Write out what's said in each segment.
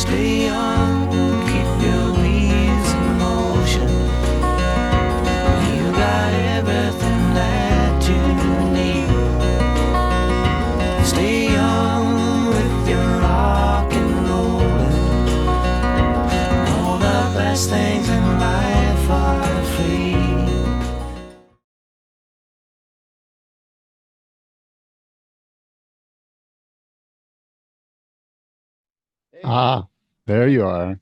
Stay young, keep your wheels in motion. You got everything that you need. Stay young with your rock and rollin'. All the best things in life are free. Ah, there you are.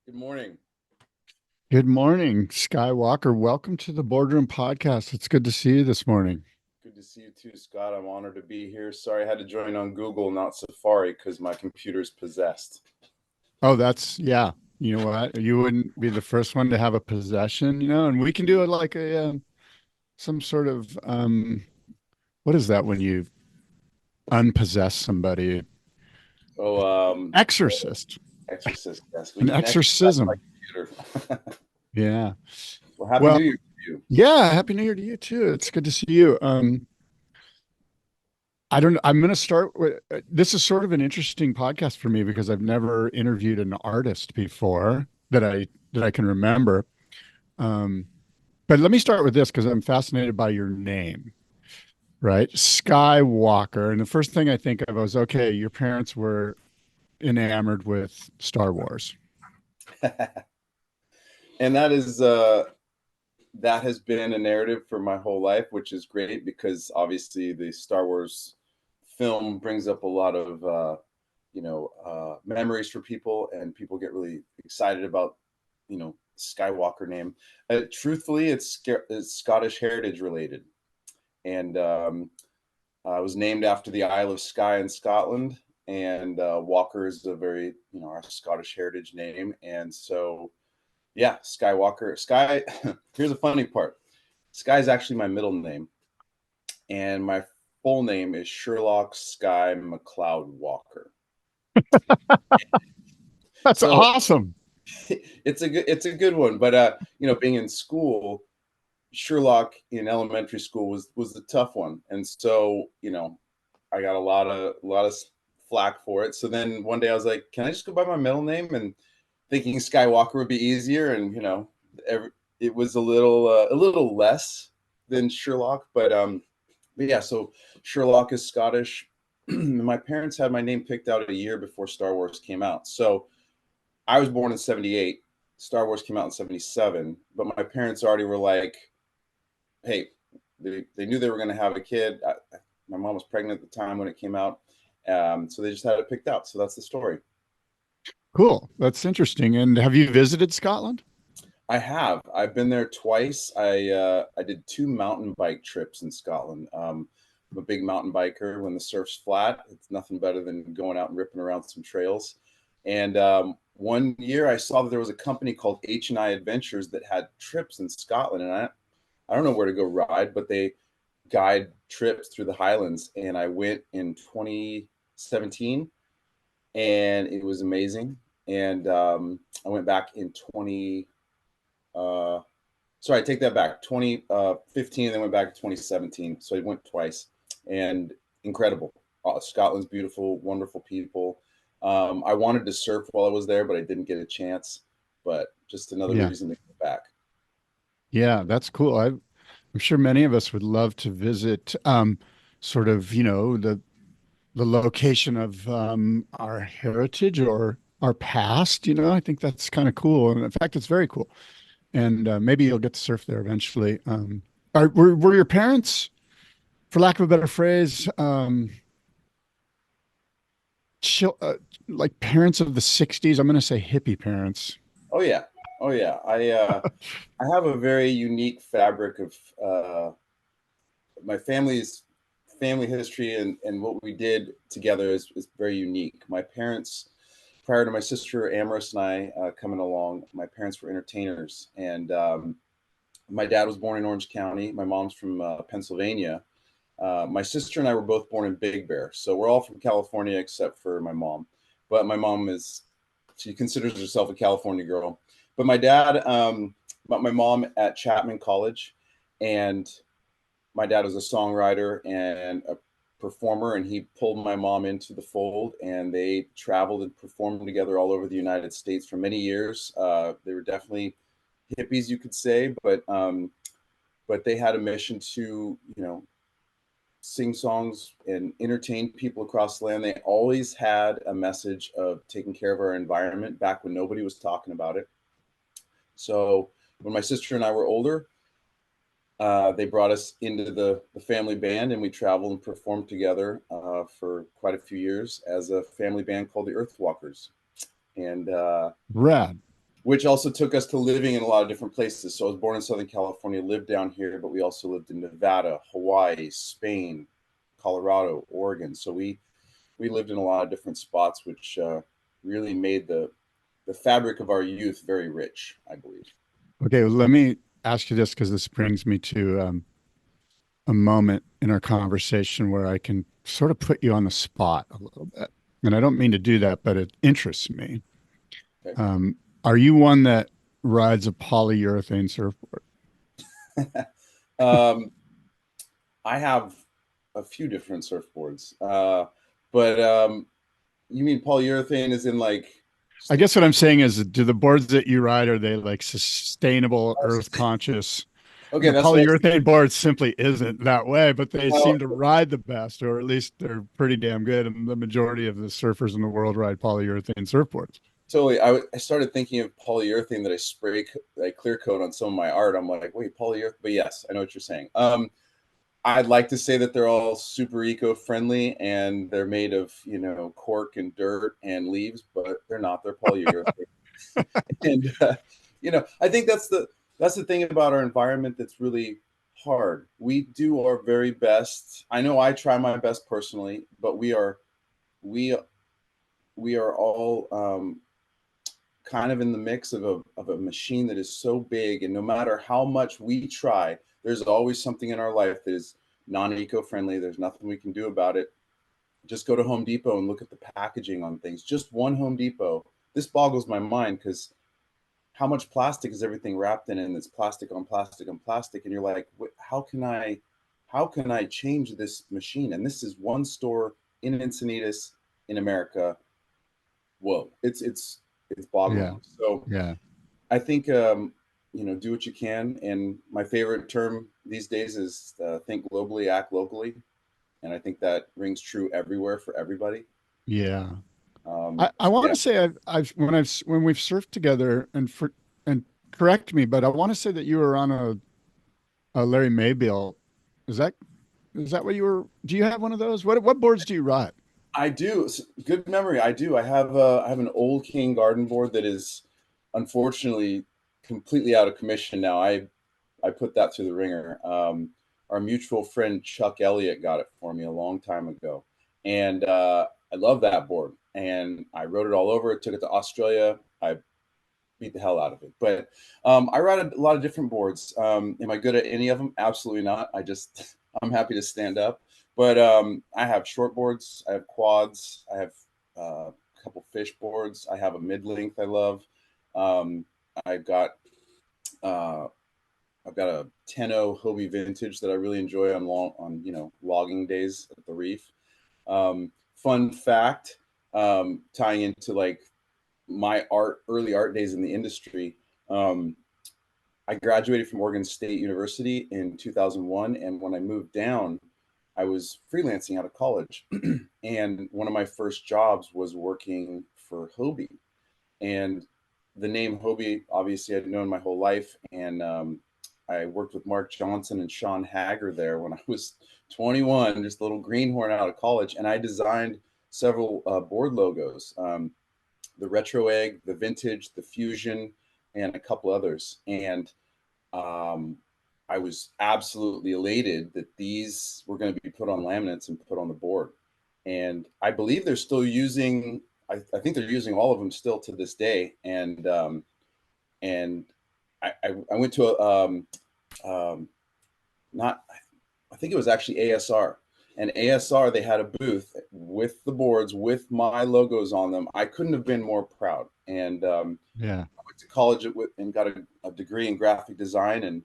Good morning. Good morning, Skye Walker. Welcome to the BoardRoom Podcast. It's good to see you this morning. Good to see you too, Scott. I'm honored to be here. Sorry I had to join on Google, not Safari, because my computer's possessed. Oh, yeah. You know what? You wouldn't be the first one to have a possession, and we can do it like some sort of what is that when you unpossess somebody? Exorcist. Exorcist, yes. An exorcism. My computer. Yeah. Well, happy New Year to you. Yeah, happy New Year to you too. It's good to see you. I'm going to start with this is sort of an interesting podcast for me because I've never interviewed an artist before that I can remember. But let me start with this because I'm fascinated by your name, right? Skye Walker. And the first thing I think of was, okay, your parents were enamored with Star Wars. And that has been a narrative for my whole life, which is great because obviously the Star Wars film brings up a lot of memories for people, and people get really excited about Skywalker name. Truthfully, it's Scottish heritage related, and I was named after the Isle of Skye in Scotland, and Walker is a very our Scottish heritage name, and so yeah, Skye Walker. Skye. Here's a funny part. Skye is actually my middle name, and my full name is Sherlock Skye McLeod Walker. That's awesome. It's a good one, but being in school, Sherlock in elementary school was the tough one, and so I got a lot of flack for it. So then one day I was like, can I just go by my middle name? And thinking Skywalker would be easier, and it was a little less than Sherlock, but yeah. So Sherlock is Scottish. My parents had my name picked out a year before Star Wars came out. So I was born in 78. Star Wars came out in 77, but my parents already were like, hey, they knew they were going to have a kid. My mom was pregnant at the time when it came out. So they just had it picked out. So that's the story. Cool. That's interesting. And have you visited Scotland? I have. I've been there twice. I did 2 mountain bike trips in Scotland. I'm a big mountain biker. When the surf's flat, it's nothing better than going out and ripping around some trails. And one year I saw that there was a company called H&I Adventures that had trips in Scotland. And I don't know where to go ride, but they guide trips through the Highlands. And I went in 2017, and it was amazing. And I went back in I take that back. 2015, and then went back to 2017. So I went twice, and incredible. Scotland's beautiful, wonderful people. I wanted to surf while I was there, but I didn't get a chance. But just another reason to go back. Yeah, that's cool. I'm sure many of us would love to visit sort of, the location of our heritage or our past. I think that's kind of cool. And in fact, it's very cool. And maybe you'll get to surf there eventually. Were your parents, for lack of a better phrase, like parents of the 60s? I'm going to say hippie parents. Oh yeah. I have a very unique fabric of my family's family history, and what we did together is very unique. My parents, prior to my sister Amaris and I coming along, my parents were entertainers, and my dad was born in Orange County. My mom's from Pennsylvania. My sister and I were both born in Big Bear, so we're all from California except for my mom. But my mom she considers herself a California girl. But my dad met my mom at Chapman College, and my dad was a songwriter and a performer, and he pulled my mom into the fold, and they traveled and performed together all over the United States for many years. They were definitely hippies, you could say, but they had a mission to, sing songs and entertain people across the land. They always had a message of taking care of our environment back when nobody was talking about it. So when my sister and I were older, they brought us into the family band, and we traveled and performed together for quite a few years as a family band called the Earthwalkers. And Rad. Which also took us to living in a lot of different places. So I was born in Southern California, lived down here, but we also lived in Nevada, Hawaii, Spain, Colorado, Oregon. So we lived in a lot of different spots, which really made the fabric of our youth very rich, I believe. Okay, well, let me ask you this, because this brings me to a moment in our conversation where I can sort of put you on the spot a little bit. And I don't mean to do that, but it interests me. Okay. Are you one that rides a polyurethane surfboard? I have a few different surfboards, but you mean polyurethane as in like? I guess what I'm saying is, do the boards that you ride, are they like sustainable, earth conscious? Okay, the polyurethane board simply isn't that way, but they seem to ride the best, or at least they're pretty damn good. And the majority of the surfers in the world ride polyurethane surfboards. Totally. I started thinking of polyurethane that I spray, like clear coat on some of my art. I'm like, wait, polyurethane? But yes, I know what you're saying. I'd like to say that they're all super eco-friendly and they're made of, cork and dirt and leaves, but they're not. They're polyurethane. And I think that's the thing about our environment that's really hard. We do our very best. I know I try my best personally, but we are all kind of in the mix of a machine that is so big, and no matter how much we try, there's always something in our life that is non-eco-friendly. There's nothing we can do about it. Just go to Home Depot and look at the packaging on things. Just one Home Depot. This boggles my mind, because how much plastic is everything wrapped in, and it's plastic on plastic on plastic, and you're like, how can I change this machine? And this is one store in Encinitas in America. Whoa, it's boggling. Yeah. So yeah, I think do what you can. And my favorite term these days is think globally, act locally, and I think that rings true everywhere for everybody. Yeah. I want to say when we've surfed together, and correct me, but I want to say that you were on a Larry Maybill. Is that what you were? Do you have one of those? What boards do you ride? I do. Good memory. I do. I have an Old King garden board that is unfortunately completely out of commission now. I put that through the ringer. Our mutual friend Chuck Elliott got it for me a long time ago, and I love that board. And I rode it all over. Took it to Australia. I beat the hell out of it. But I ride a lot of different boards. Am I good at any of them? Absolutely not. I'm happy to stand up. But I have short boards, I have quads, I have a couple fish boards, I have a mid-length I love. I've got a 10-0 Hobie vintage that I really enjoy on logging days at the reef. Fun fact, tying into like my early art days in the industry. I graduated from Oregon State University in 2001, and when I moved down, I was freelancing out of college, and one of my first jobs was working for Hobie. And the name Hobie, obviously, I'd known my whole life. And I worked with Mark Johnson and Sean Hager there when I was 21, just a little greenhorn out of college. And I designed several board logos, the Retro Egg, the Vintage, the Fusion, and a couple others. And I was absolutely elated that these were going to be put on laminates and put on the board. And I believe they're still using, I think they're using all of them still to this day. And I went to I think it was actually ASR. And ASR, they had a booth with the boards with my logos on them. I couldn't have been more proud. And I went to college and got a degree in graphic design, and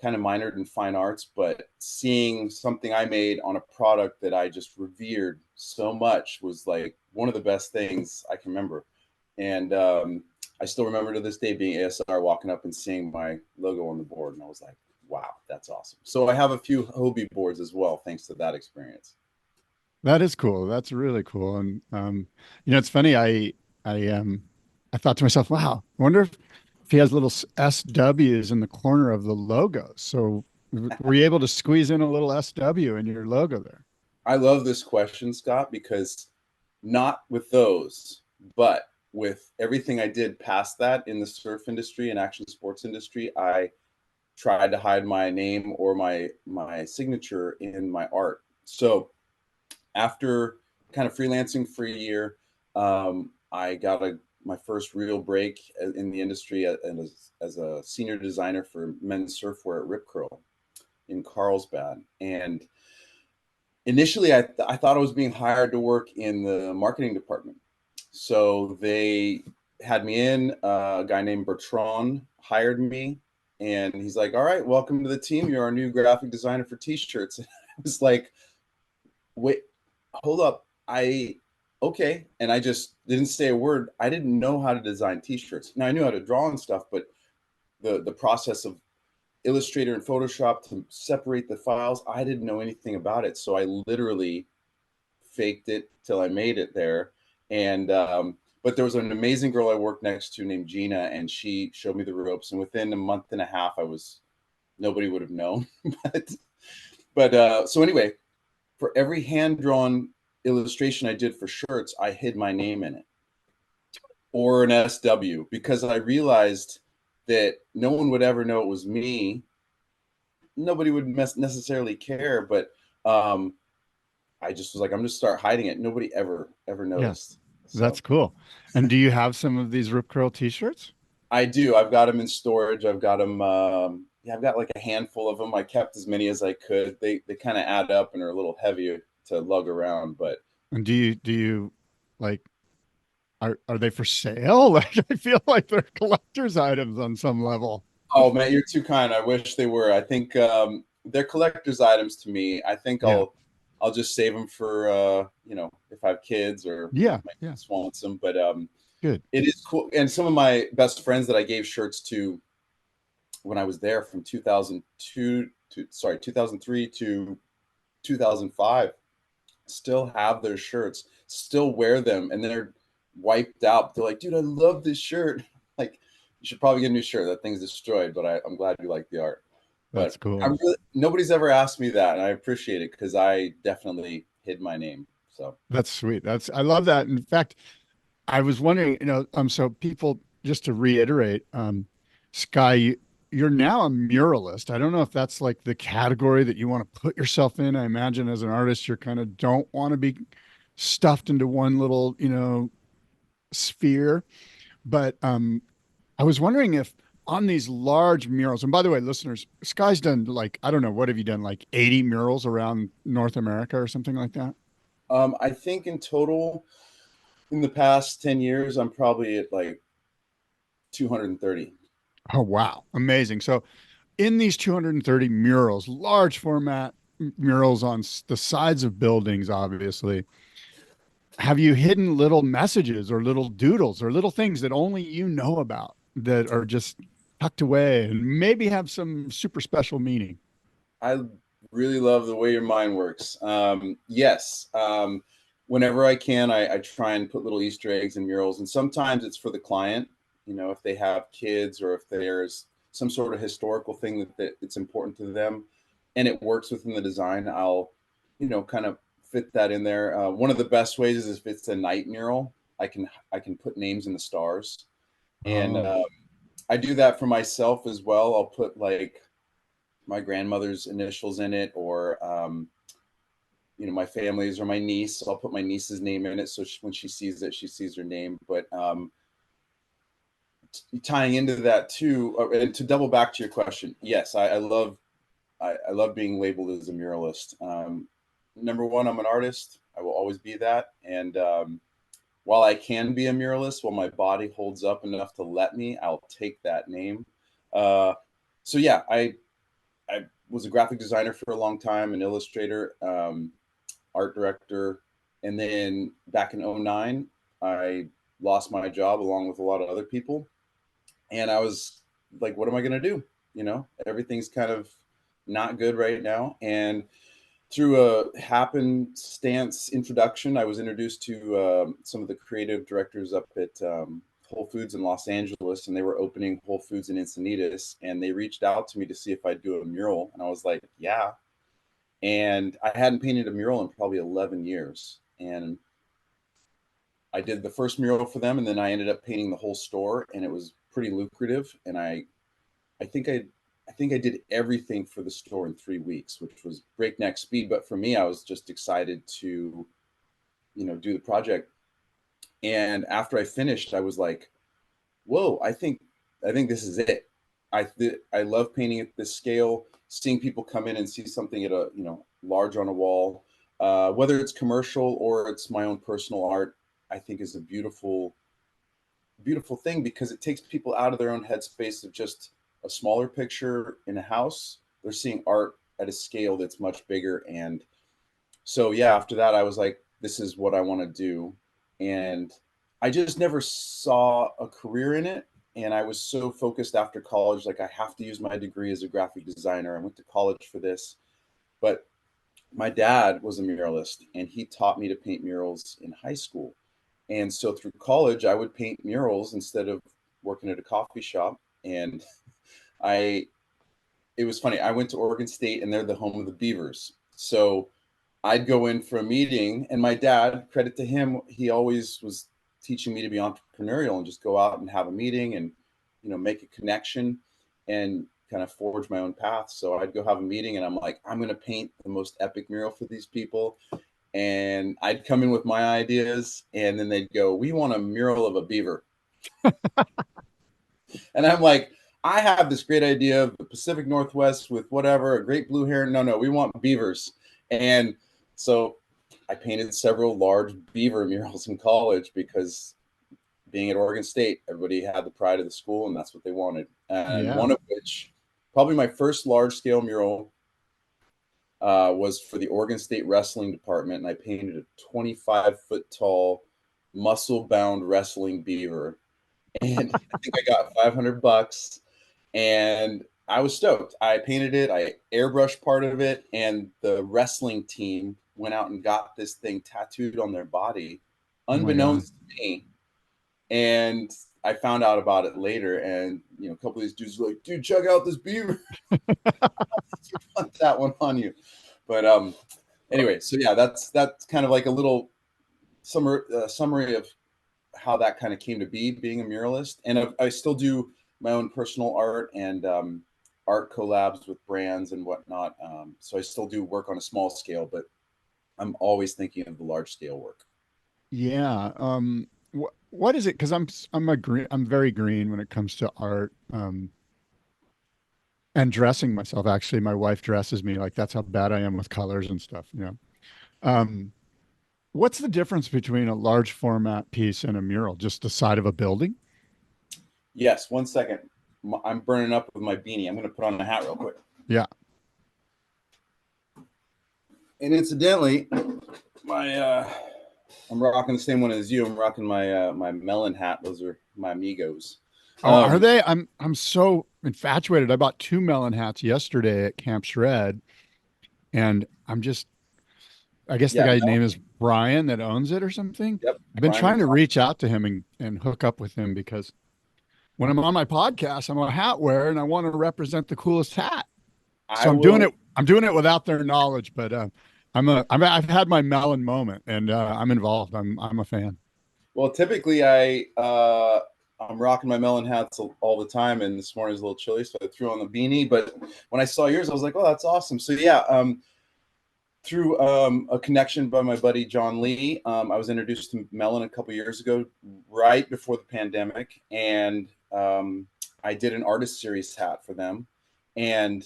kind of minored in fine arts, but seeing something I made on a product that I just revered so much was like one of the best things I can remember. And I still remember to this day being ASR, walking up and seeing my logo on the board, and I was like, wow, that's awesome. So I have a few Hobie boards as well, thanks to that experience. That is cool. That's really cool. And it's funny. I thought to myself, wow, I wonder if he has little SWs in the corner of the logo. So were you able to squeeze in a little SW in your logo there? I love this question, Scott, because not with those, but with everything I did past that in the surf industry and action sports industry, I tried to hide my name or my signature in my art. So after kind of freelancing for a year, I got my first real break in the industry as a senior designer for men's surfwear at Rip Curl in Carlsbad. And initially, I thought I was being hired to work in the marketing department. So they had me in. A guy named Bertrand hired me, and he's like, "All right, welcome to the team. You're our new graphic designer for T-shirts." And I was like, "Wait, hold up, okay." And I just didn't say a word. I didn't know how to design T-shirts. Now I knew how to draw and stuff, but the process of Illustrator and Photoshop to separate the files, I didn't know anything about it. So I literally faked it till I made it there. And but there was an amazing girl I worked next to named Gina, and she showed me the ropes. And within a month and a half, nobody would have known. but so anyway, for every hand-drawn illustration I did for shirts, I hid my name in it or an SW, because I realized that no one would ever know it was me. Nobody would necessarily care, but I just was like, I'm just start hiding it. Nobody ever noticed. Yeah, that's cool. And do you have some of these Rip Curl T-shirts? I do. I've got them in storage. I've got them. I've got like a handful of them. I kept as many as I could. They kind of add up and are a little heavy to lug around. But and do you like? Are they for sale? Like, I feel like they're collector's items on some level. Oh man, you're too kind. I wish they were. I think they're collector's items to me. I think I'll just save them for if I have kids or my kids wants them. But good. It is cool. And some of my best friends that I gave shirts to when I was there from 2003 to 2005 still have their shirts, still wear them, and they're wiped out. They're like, dude, I love this shirt. Like, you should probably get a new shirt. That thing's destroyed, but I'm glad you like the art. That's cool. Nobody's ever asked me that, and I appreciate it because I definitely hid my name. So that's sweet. I love that. In fact, I was wondering, so people, just to reiterate, Skye, you're now a muralist. I don't know if that's like the category that you want to put yourself in. I imagine as an artist, you kind of don't want to be stuffed into one little, sphere. But I was wondering if on these large murals, and by the way, listeners, Skye's done like, I don't know, what have you done? Like 80 murals around North America or something like that? I think in total, in the past 10 years, I'm probably at like 230. Oh, wow. Amazing. So in these 230 murals, large format murals on the sides of buildings, obviously, have you hidden little messages or little doodles or little things that only you know about that are just tucked away and maybe have some super special meaning? I really love the way your mind works. Yes. Whenever I can, I try and put little Easter eggs in murals. And sometimes it's for the client, if they have kids or if there's some sort of historical thing that it's important to them and it works within the design, I'll, kind of fit that in there. One of the best ways is if it's a night mural, I can put names in the stars. And I do that for myself as well. I'll put like my grandmother's initials in it, or my family's, or my niece. So I'll put my niece's name in it, so when she sees it, she sees her name. But tying into that too, and to double back to your question, yes, I love being labeled as a muralist. Number one, I'm an artist. I will always be that. And while I can be a muralist, while my body holds up enough to let me, I'll take that name. So yeah, I was a graphic designer for a long time, an illustrator, art director. And then back in '09, I lost my job along with a lot of other people. And I was like, what am I going to do? Everything's kind of not good right now. And through a happenstance introduction, I was introduced to some of the creative directors up at Whole Foods in Los Angeles, and they were opening Whole Foods in Encinitas, and they reached out to me to see if I'd do a mural, and I was like, yeah. And I hadn't painted a mural in probably 11 years, and I did the first mural for them, and then I ended up painting the whole store, and it was pretty lucrative. And I think I did everything for the store in 3 weeks, which was breakneck speed. But for me, I was just excited to, do the project. And after I finished, I was like, whoa, I think this is it. I love painting at this scale, seeing people come in and see something at a, large on a wall, whether it's commercial or it's my own personal art, I think is a beautiful thing, because it takes people out of their own headspace of just a smaller picture in a house. They're seeing art at a scale that's much bigger. And so, yeah, after that, I was like, this is what I want to do. And I just never saw a career in it. And I was so focused after college, like I have to use my degree as a graphic designer. I went to college for this. But my dad was a muralist, and he taught me to paint murals in high school. And so through college, I would paint murals instead of working at a coffee shop. And it was funny. I went to Oregon State, and they're the home of the Beavers. So I'd go in for a meeting, and my dad, credit to him, he always was teaching me to be entrepreneurial and just go out and have a meeting and, make a connection and kind of forge my own path. So I'd go have a meeting, and I'm like, I'm going to paint the most epic mural for these people. And I'd come in with my ideas, and then they'd go, we want a mural of a beaver. And I'm like, I have this great idea of the Pacific Northwest with whatever, a great blue heron. No, we want beavers. And so I painted several large beaver murals in college, because being at Oregon State, everybody had the pride of the school, and that's what they wanted. And one of which, probably my first large scale mural, was for the Oregon State wrestling department. And I painted a 25-foot tall, muscle-bound wrestling beaver. And I think I got $500, and I was stoked. I painted it, I airbrushed part of it, and the wrestling team went out and got this thing tattooed on their body, unbeknownst to me. And I found out about it later, and a couple of these dudes were like, dude, check out this beaver. You want that one on you. But anyway, so yeah, that's kind of like a little summary of how that kind of came to be, being a muralist. And I still do my own personal art and art collabs with brands and whatnot. So I still do work on a small scale, but I'm always thinking of the large scale work. Yeah. What is it? Because I'm very green when it comes to art. And dressing myself. Actually, my wife dresses me, like that's how bad I am with colors and stuff. What's the difference between a large format piece and a mural? Just the side of a building? Yes. 1 second. I'm burning up with my beanie. I'm going to put on the hat real quick. Yeah. And incidentally, I'm rocking the same one as you. I'm rocking my Melon hat. Those are my amigos. Oh, are they? I'm so infatuated. I bought 2 Melon hats yesterday at Camp Shred, and I guess the guy's name is Brian that owns it or something. Yep. I've been trying to reach out to him and hook up with him, because when I'm on my podcast, I'm a hat wearer and I want to represent the coolest hat. So I'm doing it without their knowledge, but I've had my Melon moment, and I'm involved. I'm a fan. Well, typically I'm rocking my Melon hats all the time, and this morning is a little chilly, so I threw on the beanie. But when I saw yours, I was like, oh, that's awesome. So yeah, through a connection by my buddy John Lee, I was introduced to Melon a couple years ago, right before the pandemic, and I did an artist series hat for them, and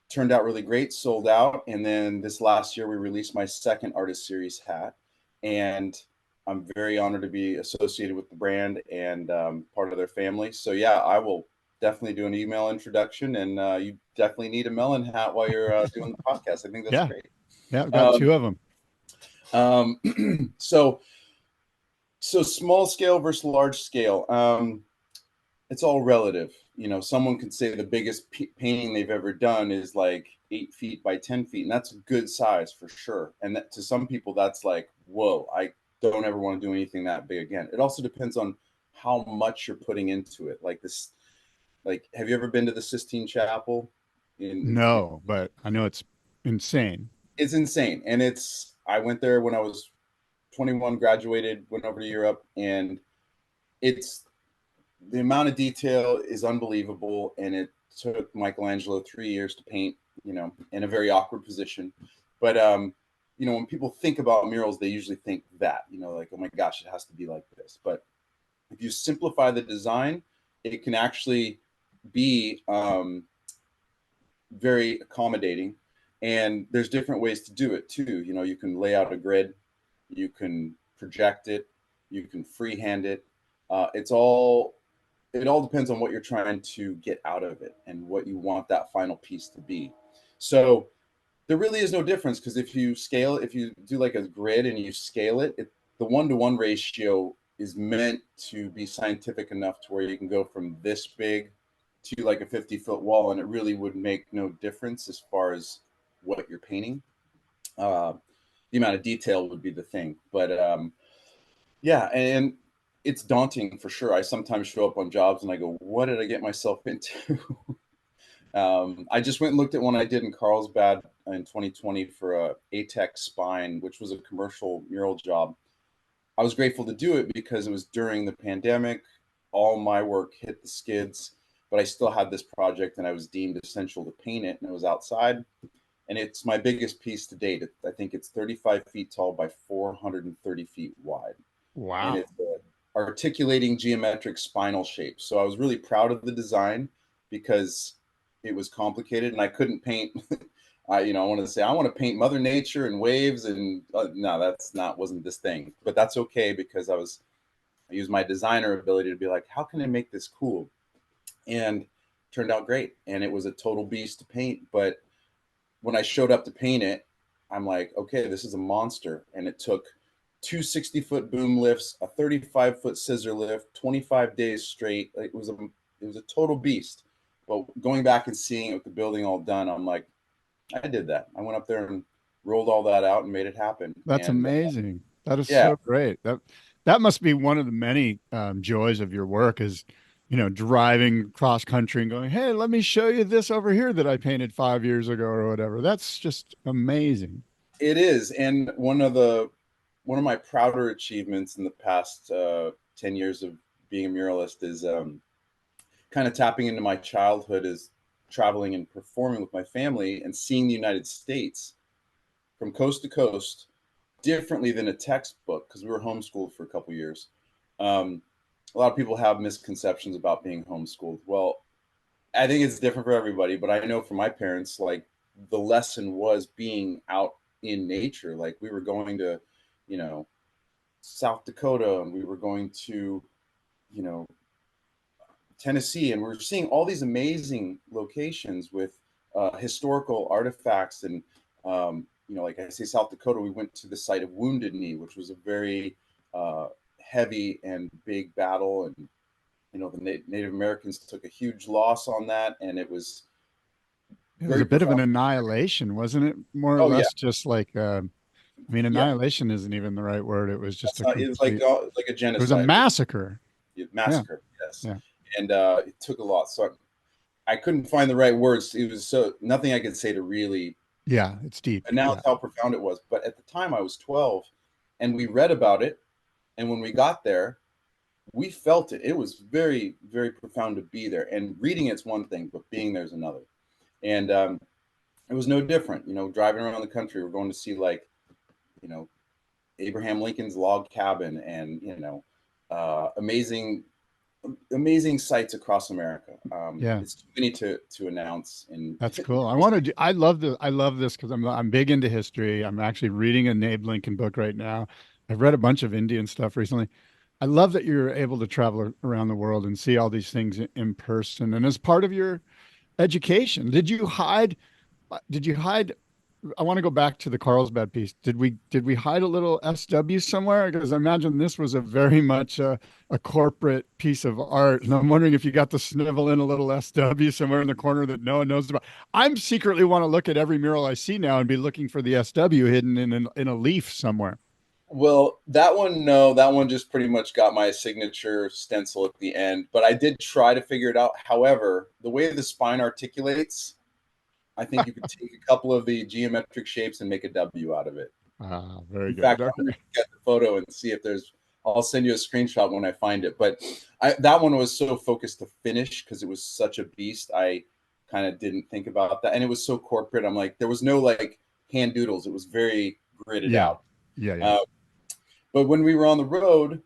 turned out really great, sold out. And then this last year, we released my second artist series hat, and I'm very honored to be associated with the brand and part of their family. So yeah, I will definitely do an email introduction, and you definitely need a Melon hat while you're doing the podcast. I think that's Yeah. great. Yeah, I've got two of them. So small scale versus large scale. It's all relative. Someone could say the biggest painting they've ever done is like 8 feet by 10 feet, and that's a good size for sure. And that, to some people, that's like, whoa, I don't ever want to do anything that big again. It also depends on how much you're putting into it. Like, have you ever been to the Sistine Chapel? No, but I know it's insane. It's insane. And I went there when I was 21, graduated, went over to Europe, and the amount of detail is unbelievable. And it took Michelangelo 3 years to paint, in a very awkward position. But, when people think about murals, they usually think that, like, oh my gosh, it has to be like this. But if you simplify the design, it can actually be very accommodating. And there's different ways to do it too. You can lay out a grid, you can project it, you can freehand it. It all depends on what you're trying to get out of it and what you want that final piece to be. So there really is no difference, because if you do like a grid and you scale it, the 1-to-1 ratio is meant to be scientific enough to where you can go from this big to like a 50-foot wall, and it really would make no difference as far as what you're painting. The amount of detail would be the thing. But yeah, and it's daunting for sure. I sometimes show up on jobs and I go, what did I get myself into? I just went and looked at one I did in Carlsbad in 2020 for a ATEX Spine, which was a commercial mural job. I was grateful to do it because it was during the pandemic. All my work hit the skids, but I still had this project and I was deemed essential to paint it, and it was outside. And it's my biggest piece to date. I think it's 35 feet tall by 430 feet wide. Wow. And it's articulating geometric spinal shape. So I was really proud of the design because it was complicated and I couldn't paint. I want to say I want to paint Mother Nature and waves, and no, wasn't this thing. But that's okay, because I used my designer ability to be like, how can I make this cool? And it turned out great. And it was a total beast to paint. But when I showed up to paint it, I'm like, okay, this is a monster. And it took 2 60-foot boom lifts, a 35-foot scissor lift, 25 days straight. It was a total beast. But going back and seeing it with the building all done, I'm like, I did that. I went up there and rolled all that out and made it happen. That's amazing. That is yeah. so great. That must be one of the many joys of your work, is, driving cross country and going, hey, let me show you this over here that I painted 5 years ago or whatever. That's just amazing. It is. And one of my prouder achievements in the past 10 years of being a muralist is kind of tapping into my childhood, is traveling and performing with my family and seeing the United States from coast to coast differently than a textbook, because we were homeschooled for a couple of years. A lot of people have misconceptions about being homeschooled. Well, I think it's different for everybody, but I know for my parents, like, the lesson was being out in nature. Like, we were going to, South Dakota, and we were going to, Tennessee, and we're seeing all these amazing locations with historical artifacts. And like I say, South Dakota, we went to the site of Wounded Knee, which was a very heavy and big battle, and the Native Americans took a huge loss on that, and it was a bit of an annihilation, wasn't it? More or less, just like annihilation isn't even the right word. It was just it was like a genocide. It was a massacre. Massacre, yes. Yeah. And it took a lot. So I couldn't find the right words. It was nothing I could say to really. Yeah, it's deep. And now it's how profound it was. But at the time I was 12, and we read about it. And when we got there, we felt it. It was very, very profound to be there. And reading it's one thing, but being there's another. And it was no different. Driving around the country, we're going to see, like, Abraham Lincoln's log cabin, and amazing sites across America. It's too many to announce. And that's cool. I love this because I'm big into history. I'm actually reading an Abe Lincoln book right now. I've read a bunch of Indian stuff recently. I love that you're able to travel around the world and see all these things in person. And as part of your education, did you hide? I want to go back to the Carlsbad piece. Did we hide a little SW somewhere? Because I imagine this was a very much a corporate piece of art, and I'm wondering if you got to snivel in a little SW somewhere in the corner that no one knows about. I'm secretly want to look at every mural I see now and be looking for the SW hidden in a leaf somewhere. Well, that one, no, that one just pretty much got my signature stencil at the end, but I did try to figure it out. However, the way the spine articulates, I think you could take a couple of the geometric shapes and make a W out of it. Ah, very In good. fact, Okay. I'm going to get the photo and see if there's, I'll send you a screenshot when I find it. But that one was so focused to finish because it was such a beast. I kind of didn't think about that. And it was so corporate. I'm like, there was no like hand doodles. It was very gridded Yeah. out. Yeah. But when we were on the road,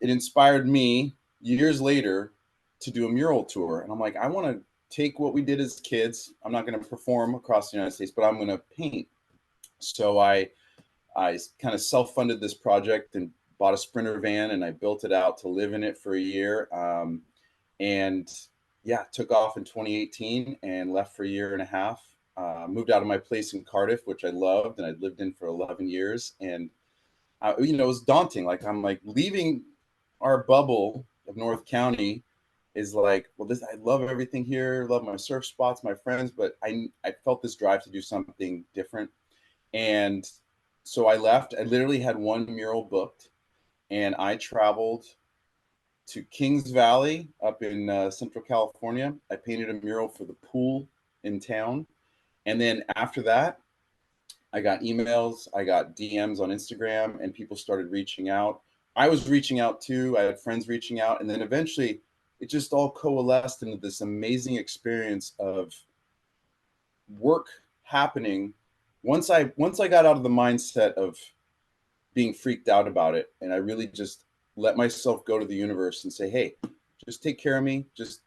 it inspired me years later to do a mural tour. And I'm like, I want to take what we did as kids. I'm not going to perform across the United States, but I'm going to paint. So I kind of self-funded this project and bought a Sprinter van, and I built it out to live in it for a year. And yeah, took off in 2018 and left for a year and a half. Moved out of my place in Cardiff, which I loved, and I'd lived in for 11 years. And it was daunting. Like I'm like leaving our bubble of North County is like, well, I love everything here, love my surf spots, my friends, but I felt this drive to do something different. And so I left. I literally had one mural booked, and I traveled to Kings Valley up in Central California. I painted a mural for the pool in town. And then after that, I got emails, I got DMs on Instagram, and people started reaching out. I was reaching out too. I had friends reaching out. And then eventually it just all coalesced into this amazing experience of work happening. Once I got out of the mindset of being freaked out about it, and I really just let myself go to the universe and say, hey, just take care of me. Just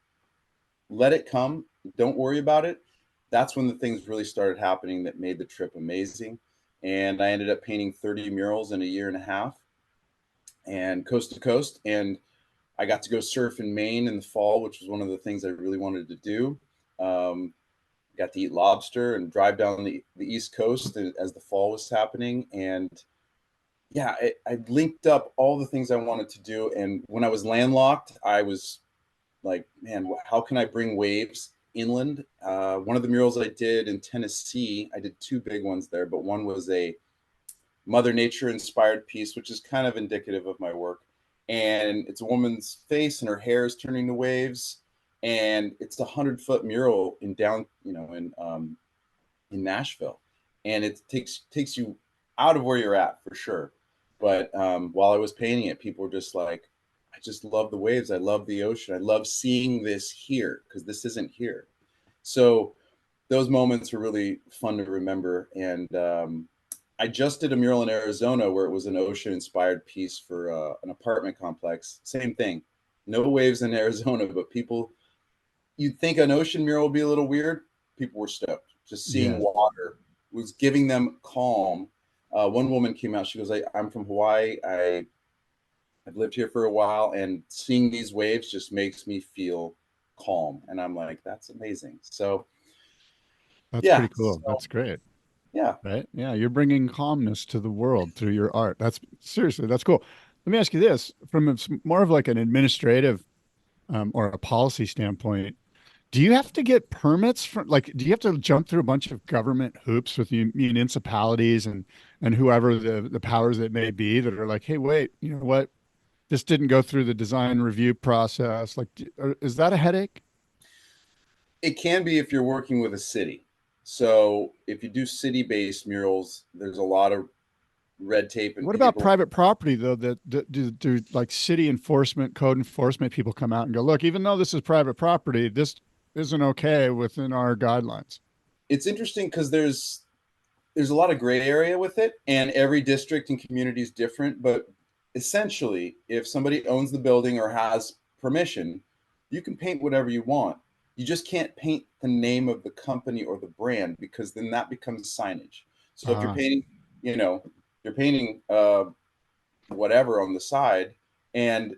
let it come. Don't worry about it. That's when the things really started happening that made the trip amazing. And I ended up painting 30 murals in a year and a half and coast to coast. And I got to go surf in Maine in the fall, which was one of the things I really wanted to do. Got to eat lobster and drive down the East Coast as the fall was happening. And yeah, I linked up all the things I wanted to do. And when I was landlocked, I was like, man, how can I bring waves inland? One of the murals I did in Tennessee, I did two big ones there, but one was a Mother Nature inspired piece, which is kind of indicative of my work. And it's a woman's face and her hair is turning to waves. And it's a 100-foot mural in Nashville. And it takes you out of where you're at for sure. But while I was painting it, people were just like, I just love the waves. I love the ocean. I love seeing this here because this isn't here. So those moments were really fun to remember. And I just did a mural in Arizona where it was an ocean inspired piece for an apartment complex. Same thing. No waves in Arizona, but you'd think an ocean mural would be a little weird. People were stoked. Just seeing water was giving them calm. One woman came out. She goes, I'm from Hawaii. I've lived here for a while, and seeing these waves just makes me feel calm. And I'm like, that's amazing. So That's pretty cool. So, That's great. yeah. Right. Yeah. You're bringing calmness to the world through your art. That's cool. Let me ask you this from more of like an administrative or a policy standpoint. Do you have to get permits from do you have to jump through a bunch of government hoops with municipalities and whoever the powers that may be that are like, hey, wait, you know what? This didn't go through the design review process. Like, is that a headache? It can be if you're working with a city. So if you do city-based murals, there's a lot of red tape and What about paper. private property though? That do like city enforcement, code enforcement people come out and go, look, even though this is private property, this isn't okay within our guidelines. It's interesting because there's a lot of gray area with it, and every district and community is different. But essentially, if somebody owns the building or has permission, you can paint whatever you want. You just can't paint the name of the company or the brand because then that becomes signage. So if you're painting, you're painting whatever on the side, And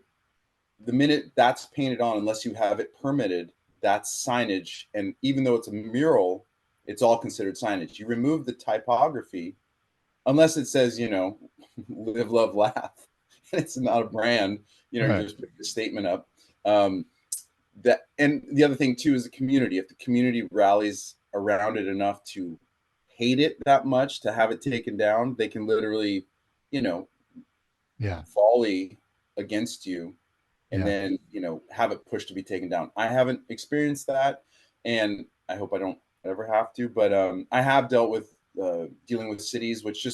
the minute that's painted on, unless you have it permitted, that's signage. And even though it's a mural, it's all considered signage. You remove the typography, unless it says, live, love, laugh. It's not a brand, you Right. just put the statement up. And the other thing too is the community. If the community rallies around it enough to hate it that much to have it taken down, they can literally, Yeah. volley against you and Yeah. then, have it pushed to be taken down. I haven't experienced that, and I hope I don't ever have to, but I have dealt with dealing with cities, which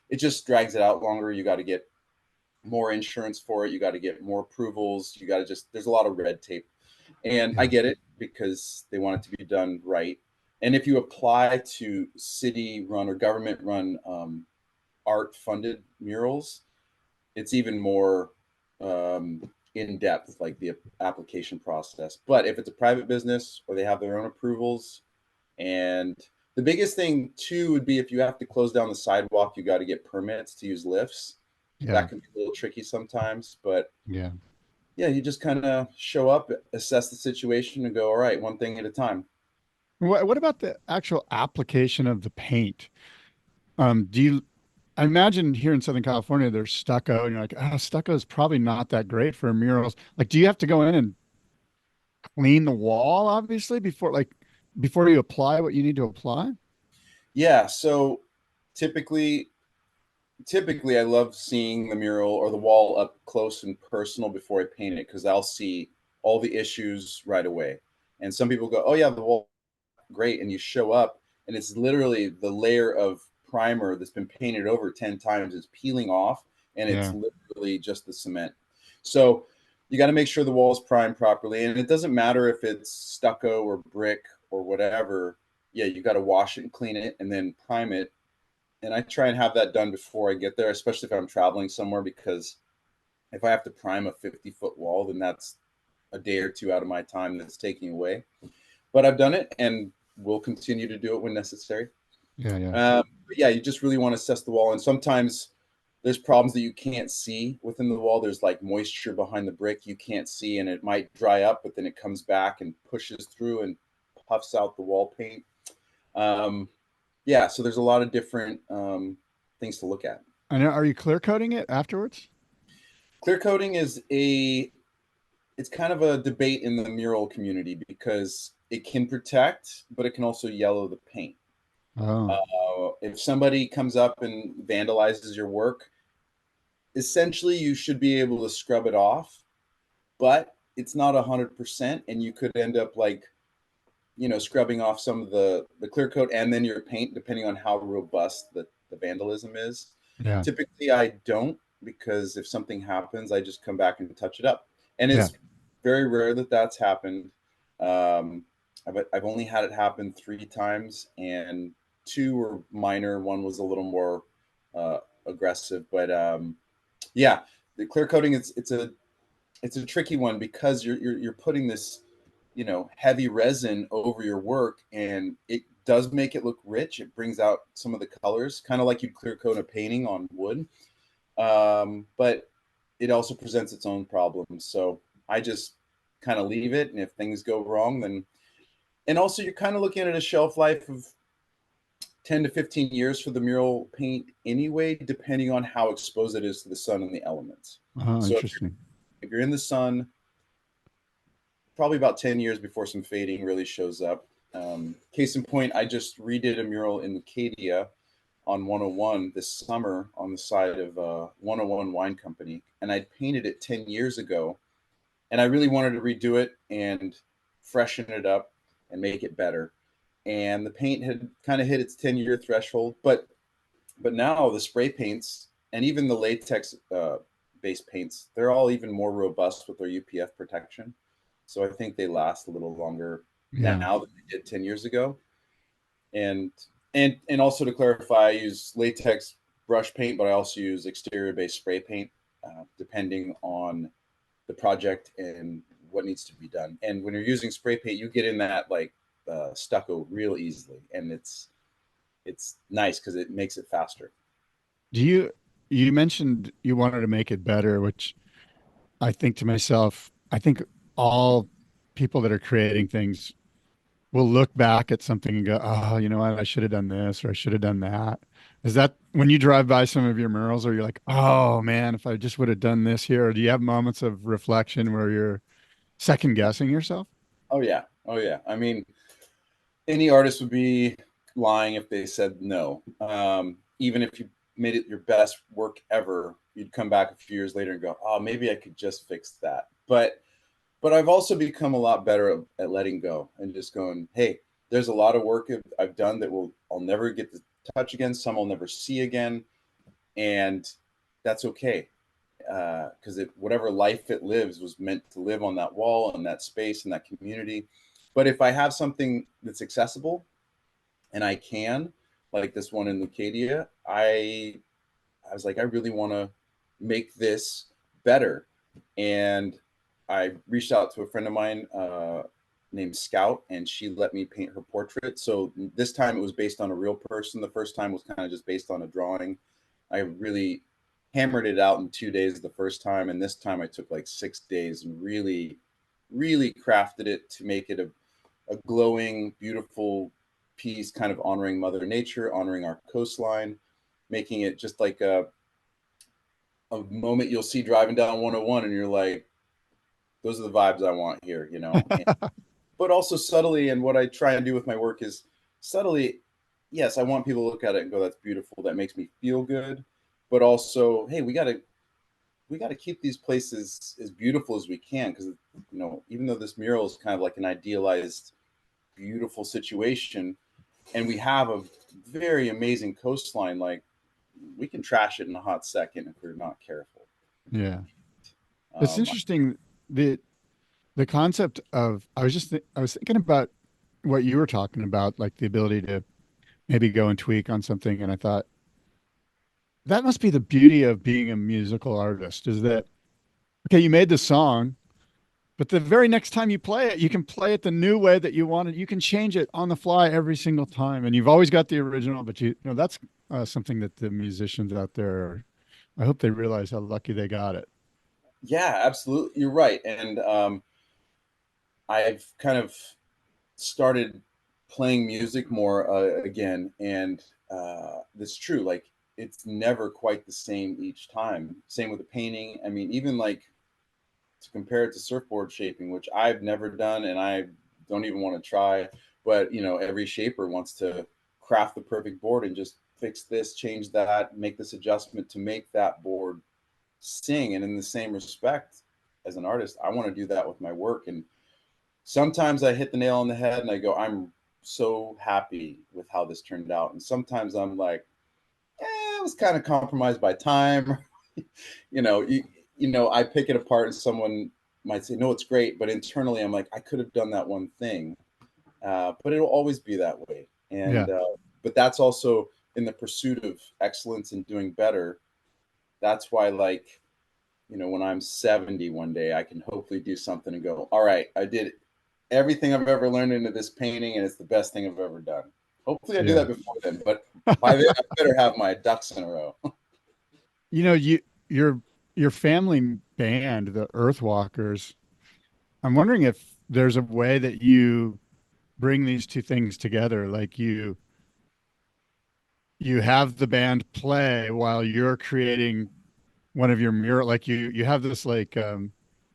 it just drags it out longer. You got to get more insurance for it. You got to get more approvals. You got to there's a lot of red tape. And I Yeah. get it because they want it to be done right. And if you apply to city run or government run art funded murals, it's even more in depth, like the application process. But if it's a private business or they have their own approvals, and the biggest thing too would be if you have to close down the sidewalk, you got to get permits to use lifts. Yeah. That can be a little tricky sometimes, but Yeah. yeah, you just kind of show up, assess the situation, and go, all right, one thing at a time. What about the actual application of the paint? I imagine here in Southern California, there's stucco, and you're like, stucco is probably not that great for murals. Like, do you have to go in and clean the wall, obviously, before you apply what you need to apply? Yeah, so typically I love seeing the mural or the wall up close and personal before I paint it, because I'll see all the issues right away. And some people go, oh yeah, the wall, great. And you show up and it's literally the layer of primer that's been painted over 10 times is peeling off, and it's Yeah. literally just the cement. So you got to make sure the wall is primed properly. And it doesn't matter if it's stucco or brick or whatever. Yeah, you got to wash it and clean it and then prime it. And I try and have that done before I get there, especially if I'm traveling somewhere, because if I have to prime a 50-foot wall, then that's a day or two out of my time that's taking away. But I've done it and will continue to do it when necessary. Yeah. Yeah. But yeah, you just really want to assess the wall. And sometimes there's problems that you can't see within the wall. There's like moisture behind the brick you can't see, and it might dry up, but then it comes back and pushes through and puffs out the wall paint. Yeah, so there's a lot of different things to look at. I know. Are you clear coating it afterwards? Clear coating it's kind of a debate in the mural community, because it can protect, but it can also yellow the paint. If somebody comes up and vandalizes your work, essentially you should be able to scrub it off, but it's not 100%, and you could end up scrubbing off some of the clear coat and then your paint, depending on how robust the vandalism is. Yeah. Typically I don't, because if something happens, I just come back and touch it up. And it's very rare that that's happened. I've only had it happen 3 times, and 2 were minor. One was a little more aggressive, but yeah, the clear coating, it's a tricky one, because you're putting this heavy resin over your work, and it does make it look rich. It brings out some of the colors, kind of like you'd clear coat a painting on wood, but it also presents its own problems. So I just kind of leave it, and if things go wrong, then, and also you're kind of looking at a shelf life of 10 to 15 years for the mural paint anyway, depending on how exposed it is to the sun and the elements. So Interesting. if you're in the sun, probably about 10 years before some fading really shows up. Case in point, I just redid a mural in Acadia on 101 this summer on the side of 101 Wine Company, and I'd painted it 10 years ago, and I really wanted to redo it and freshen it up and make it better. And the paint had kind of hit its 10-year threshold, but now the spray paints and even the latex based paints, they're all even more robust with their UPF protection. So I think they last a little longer now than they did 10 years ago. And also, to clarify, I use latex brush paint, but I also use exterior based spray paint, depending on the project and what needs to be done. And when you're using spray paint, you get in that stucco real easily, and it's nice because it makes it faster. You mentioned you wanted to make it better, which I think to myself, I think all people that are creating things will look back at something and go, oh, you know what? I should have done this or I should have done that. Is that when you drive by some of your murals or you're like, oh man, if I just would have done this here? Or do you have moments of reflection where you're second guessing yourself? Oh yeah. Oh yeah. I mean, any artist would be lying if they said no. Even if you made it your best work ever, you'd come back a few years later and go, oh, maybe I could just fix that. But I've also become a lot better at letting go and just going, hey, there's a lot of work I've done that I'll never get to touch again. Some I'll never see again. And that's okay. Because whatever life it lives was meant to live on that wall and that space and that community. But if I have something that's accessible and I can, like this one in Lucadia, I was like, I really want to make this better. And I reached out to a friend of mine named Scout, and she let me paint her portrait. So this time it was based on a real person. The first time was kind of just based on a drawing. I really hammered it out in 2 days the first time, and this time I took like 6 days and really, really crafted it to make it a glowing, beautiful piece, kind of honoring Mother Nature, honoring our coastline, making it just like a moment you'll see driving down 101 and you're like, those are the vibes I want here, you know. But also subtly, and what I try and do with my work is subtly, yes, I want people to look at it and go, that's beautiful, that makes me feel good. But also, hey, we gotta keep these places as beautiful as we can, because, you know, even though this mural is kind of like an idealized, beautiful situation, and we have a very amazing coastline, like we can trash it in a hot second if we're not careful. Yeah. It's interesting. The concept of, I was thinking about what you were talking about, like the ability to maybe go and tweak on something. And I thought that must be the beauty of being a musical artist, is that, okay, you made the song, but the very next time you play it, you can play it the new way that you want it. You can change it on the fly every single time. And you've always got the original, but you know, that's something that the musicians out there, I hope they realize how lucky they got it. Yeah, absolutely. You're right. And I've kind of started playing music more again. And that's true. Like, it's never quite the same each time. Same with the painting. I mean, even like to compare it to surfboard shaping, which I've never done and I don't even want to try. But, you know, every shaper wants to craft the perfect board and just fix this, change that, make this adjustment to make that board sing. And in the same respect, as an artist, I want to do that with my work. And sometimes I hit the nail on the head and I go, I'm so happy with how this turned out. And sometimes I'm like, it was kind of compromised by time. you know, you know, I pick it apart and someone might say, no, it's great. But internally, I'm like, I could have done that one thing. But it'll always be that way. And, Yeah. but that's also in the pursuit of excellence and doing better. That's why, like, you know, when I'm 70 one day, I can hopefully do something and go, all right, I did everything I've ever learned into this painting, and it's the best thing I've ever done. Hopefully I do that before then, but by then I better have my ducks in a row. You know, your family band, the Earthwalkers, I'm wondering if there's a way that you bring these two things together. Like you have the band play while you're creating one of your mural, like you have this like you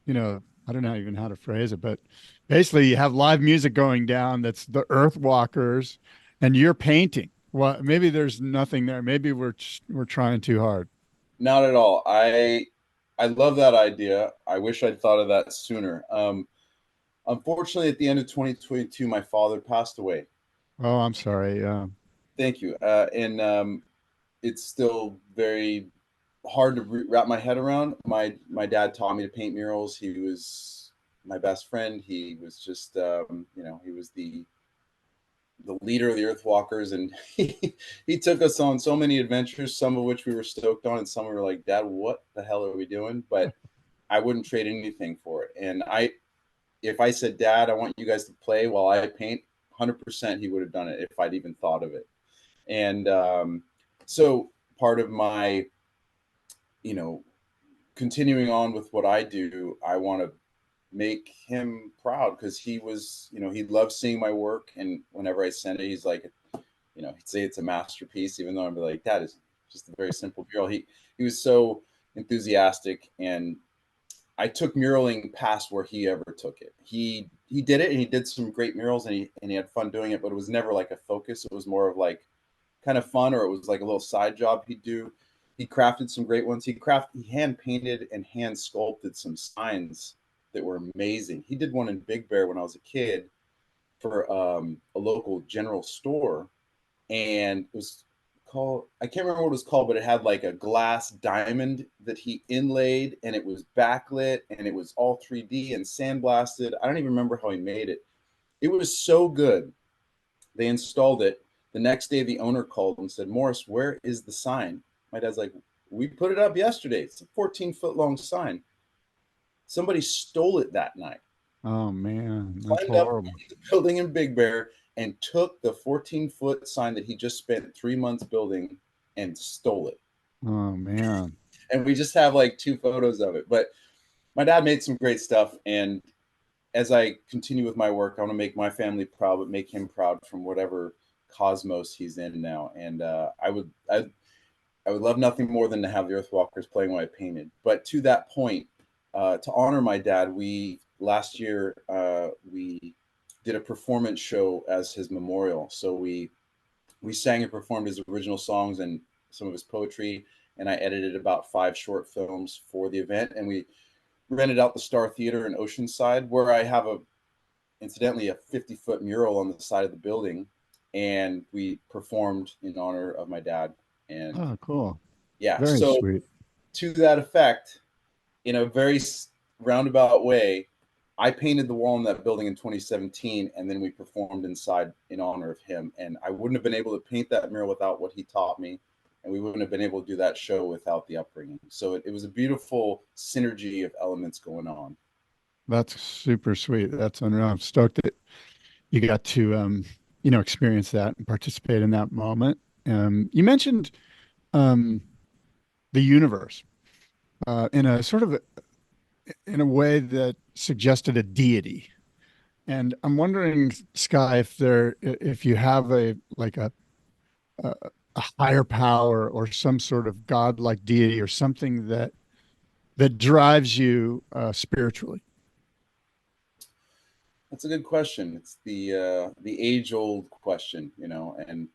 know, I don't know even how to phrase it, but basically you have live music going down that's the Earthwalkers and you're painting. Well, maybe there's nothing there. Maybe we're trying too hard. Not at all. I love that idea. I wish I'd thought of that sooner. Unfortunately, at the end of 2022, my father passed away. Oh, I'm sorry. Thank you. And it's still very hard to wrap my head around. My dad taught me to paint murals. He was my best friend. He was just you know, he was the leader of the Earthwalkers, and he took us on so many adventures, some of which we were stoked on, and some we were like, Dad, what the hell are we doing? But I wouldn't trade anything for it. And if I said, Dad, I want you guys to play while I paint, 100% he would have done it if I'd even thought of it. And so part of my, you know, continuing on with what I do, I want to make him proud, because he was, he loved seeing my work. And whenever I send it, he's like, he'd say it's a masterpiece, even though I'm like, that is just a very simple mural. He was so enthusiastic, and I took muraling past where he ever took it. He did it, and he did some great murals, and he had fun doing it, but it was never like a focus. It was more of like kind of fun, or it was like a little side job he'd do. He crafted some great ones. He hand painted and hand sculpted some signs that were amazing. He did one in Big Bear when I was a kid for a local general store, and it was called, I can't remember what it was called, but it had like a glass diamond that he inlaid, and it was backlit, and it was all 3D and sandblasted. I don't even remember how he made it. It was so good. They installed it. The next day, the owner called and said, "Morris, where is the sign?" My dad's like, "We put it up yesterday. It's a 14-foot long sign." Somebody stole it that night. Oh man, that's Climbed up horrible. the building in Big Bear and took the 14-foot sign that he just spent 3 months building and stole it. Oh man. And we just have like 2 photos of it. But my dad made some great stuff. And as I continue with my work, I want to make my family proud, but make him proud from whatever cosmos he's in now. And I would love nothing more than to have the Earthwalkers playing what I painted. But to that point, to honor my dad, last year we did a performance show as his memorial. So we sang and performed his original songs and some of his poetry, and I edited about 5 short films for the event. And we rented out the Star Theater in Oceanside, where I have incidentally a 50-foot mural on the side of the building, and we performed in honor of my dad. And Oh, cool. yeah, Very so sweet. to that effect, in a very roundabout way, I painted the wall in that building in 2017, and then we performed inside in honor of him. And I wouldn't have been able to paint that mural without what he taught me, and we wouldn't have been able to do that show without the upbringing. So it was a beautiful synergy of elements going on. That's super sweet. That's unreal. I'm stoked that you got to experience that and participate in that moment. You mentioned the universe in a sort of in a way that suggested a deity. And I'm wondering, Skye, if you have a higher power or some sort of godlike deity or something that drives you spiritually. That's a good question. It's the age-old question, and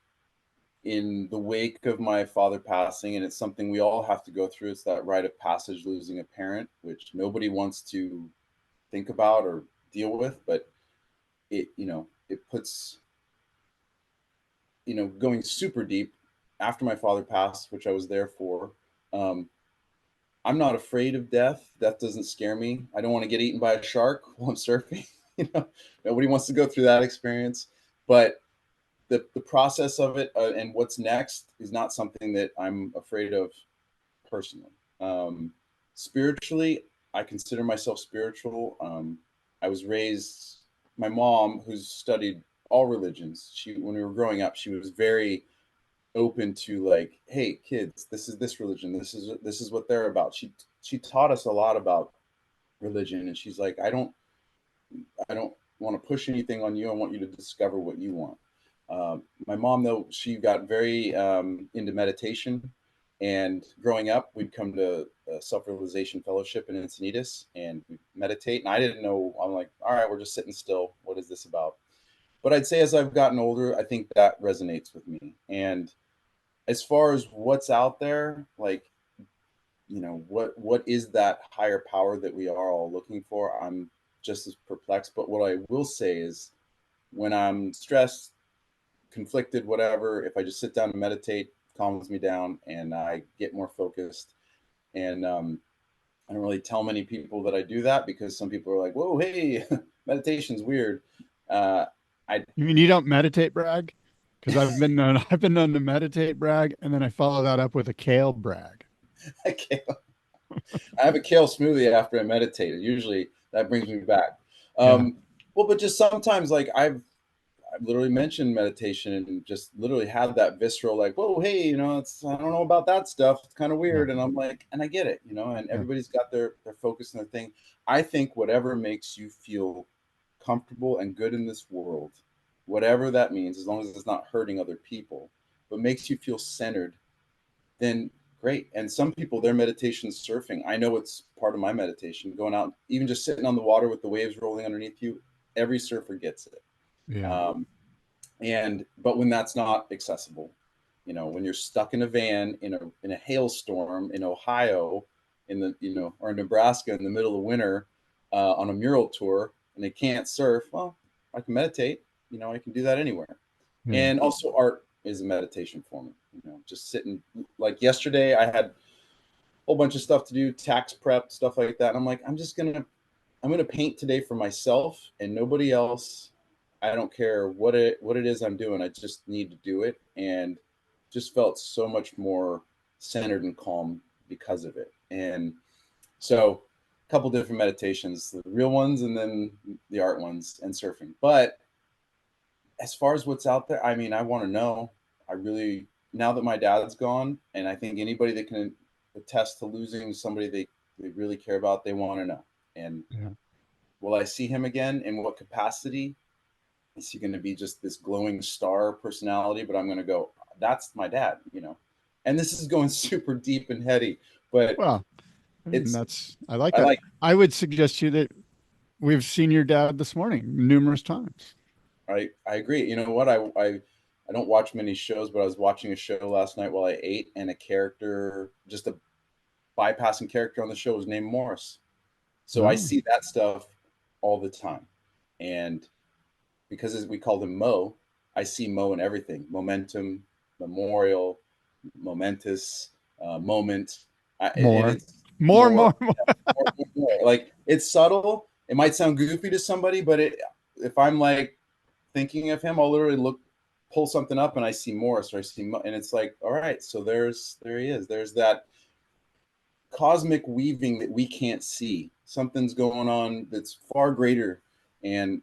in the wake of my father passing, and it's something we all have to go through. It's that rite of passage, losing a parent, which nobody wants to think about or deal with, but it puts, going super deep after my father passed, which I was there for. I'm not afraid of death. Death doesn't scare me. I don't want to get eaten by a shark while I'm surfing. Nobody wants to go through that experience, but the process of it and what's next is not something that I'm afraid of personally. Spiritually, I consider myself spiritual. I was raised, my mom, who's studied all religions, when we were growing up, she was very open to like, hey kids, this is this religion, this is what they're about. She taught us a lot about religion, and she's like, I don't want to push anything on you. I want you to discover what you want. My mom, though, she got very into meditation, and growing up, we'd come to a self-realization fellowship in Encinitas, and we meditate. And I didn't know. I'm like, all right, we're just sitting still. What is this about? But I'd say as I've gotten older, I think that resonates with me. And as far as what's out there, like, what is that higher power that we are all looking for? I'm just as perplexed. But what I will say is, when I'm stressed, conflicted, whatever, if I just sit down and meditate, calms me down, and I get more focused. And I don't really tell many people that I do that, because some people are like, whoa, hey, meditation's weird. You mean you don't meditate brag? Because I've been known to meditate brag, and then I follow that up with a kale brag. I have a kale smoothie after I meditate. Usually that brings me back. Well, but just sometimes, like, I literally mentioned meditation and just literally had that visceral, like, whoa, hey, you know, I don't know about that stuff. It's kind of weird. And I'm like, and I get it, you know, and everybody's got their focus and their thing. I think whatever makes you feel comfortable and good in this world, whatever that means, as long as it's not hurting other people, but makes you feel centered, then great. And some people, their meditation is surfing. I know it's part of my meditation, going out, even just sitting on the water with the waves rolling underneath you. Every surfer gets it. Yeah. But when that's not accessible, you know, when you're stuck in a van in a hailstorm in Ohio, or in Nebraska in the middle of winter, on a mural tour, and they can't surf, well, I can meditate. You know, I can do that anywhere. Yeah. And also, art is a meditation for me. You know, just sitting. Like yesterday, I had a whole bunch of stuff to do, tax prep, stuff like that. And I'm like, I'm gonna paint today for myself and nobody else. I don't care what it is I'm doing. I just need to do it, and just felt so much more centered and calm because of it. And so, a couple different meditations, the real ones and then the art ones, and surfing. But as far as what's out there, I mean, I want to know. I really, now that my dad's gone, and I think anybody that can attest to losing somebody they really care about, they want to know. And will I see him again? In what capacity? Is he going to be just this glowing star personality? But I'm going to go, that's my dad, you know. And this is going super deep and heady, but Well, I like that. like, I would suggest to you that we've seen your dad this morning numerous times. I agree. You know what? I don't watch many shows, but I was watching a show last night while I ate, and a character, just a bypassing character on the show, was named Morris. So I see that stuff all the time. And because as we called him Mo, I see Mo in everything: momentum, memorial, momentous, moment. More. Like, it's subtle. It might sound goofy to somebody, but if I'm like thinking of him, I'll literally pull something up, and I see Morris, or I see Mo, and it's like, all right, so there he is. There's that cosmic weaving that we can't see. Something's going on that's far greater. And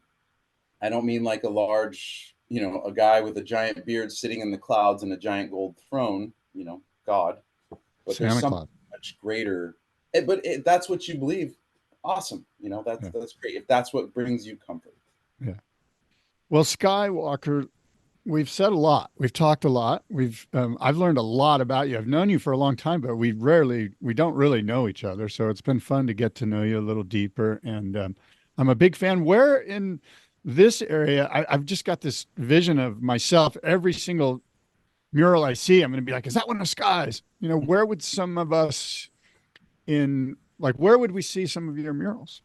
I don't mean like a large, a guy with a giant beard sitting in the clouds in a giant gold throne, God. But Santa there's something Claus. much greater. That's what you believe. Awesome. That's great. If that's what brings you comfort. Yeah. Well, Skye Walker, we've said a lot. We've talked a lot. I've learned a lot about you. I've known you for a long time, but we don't really know each other. So it's been fun to get to know you a little deeper. And I'm a big fan. Where in this area, I've just got this vision of myself, every single mural I see, I'm going to be like, is that one of Skye's? Where would some of us where would we see some of your murals?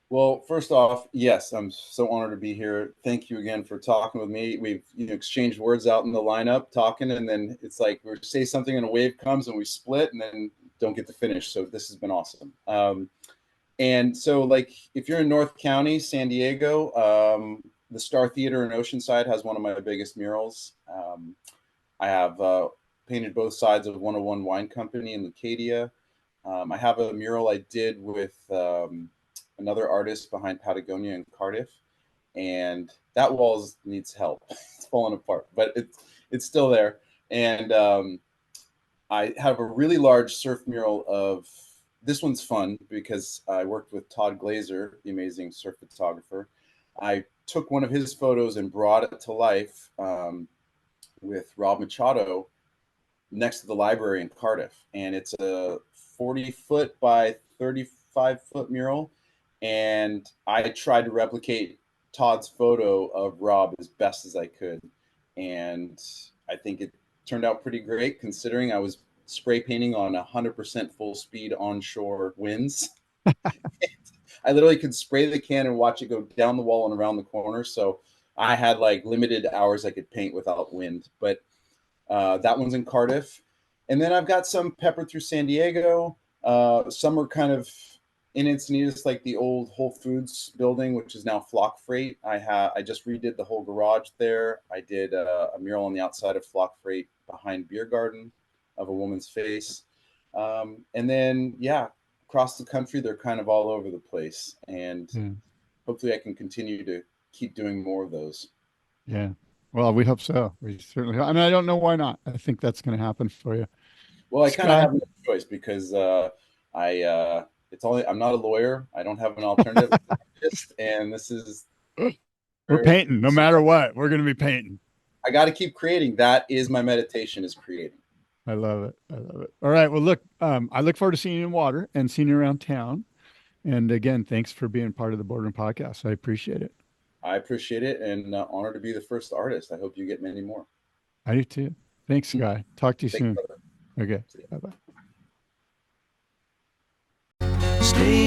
Well, first off, yes, I'm so honored to be here. Thank you again for talking with me. We've exchanged words out in the lineup, talking, and then it's like we say something and a wave comes and we split and then don't get to finish. So this has been awesome. And so, like, if you're in North County, San Diego, the Star Theater in Oceanside has one of my biggest murals. I have painted both sides of 101 Wine Company in Leucadia. I have a mural I did with another artist behind Patagonia in Cardiff, and that wall needs help. It's falling apart, but it's still there. And I have a really large surf mural of, this one's fun because I worked with Todd Glazer, the amazing surf photographer. I took one of his photos and brought it to life with Rob Machado next to the library in Cardiff. And it's a 40-foot by 35-foot mural. And I tried to replicate Todd's photo of Rob as best as I could. And I think it turned out pretty great, considering I was spray painting on 100% full speed onshore winds. I literally could spray the can and watch it go down the wall and around the corner. So I had like limited hours I could paint without wind. But that one's in Cardiff. And then I've got some peppered through San Diego. Some are kind of in Encinitas, like the old Whole Foods building, which is now Flock Freight. I just redid the whole garage there. I did a mural on the outside of Flock Freight behind Beer Garden of a woman's face. And then, across the country, they're kind of all over the place. And hopefully I can continue to keep doing more of those. Yeah. Well, we hope so. We certainly. I mean, I don't know why not. I think that's going to happen for you. Well, I kind of Skye? have no choice because I'm not a lawyer. I don't have an alternative, and this is We're painting no matter what. We're going to be painting. I got to keep creating. That is my meditation, is creating. I love it. I love it. All right. Well, look, I look forward to seeing you in water and seeing you around town. And again, thanks for being part of the BoardRoom Podcast. I appreciate it. I appreciate it, and honored to be the first artist. I hope you get many more. I do too. Thanks, Skye. Talk to you Thank you, soon. brother. Okay. Bye-bye. Stay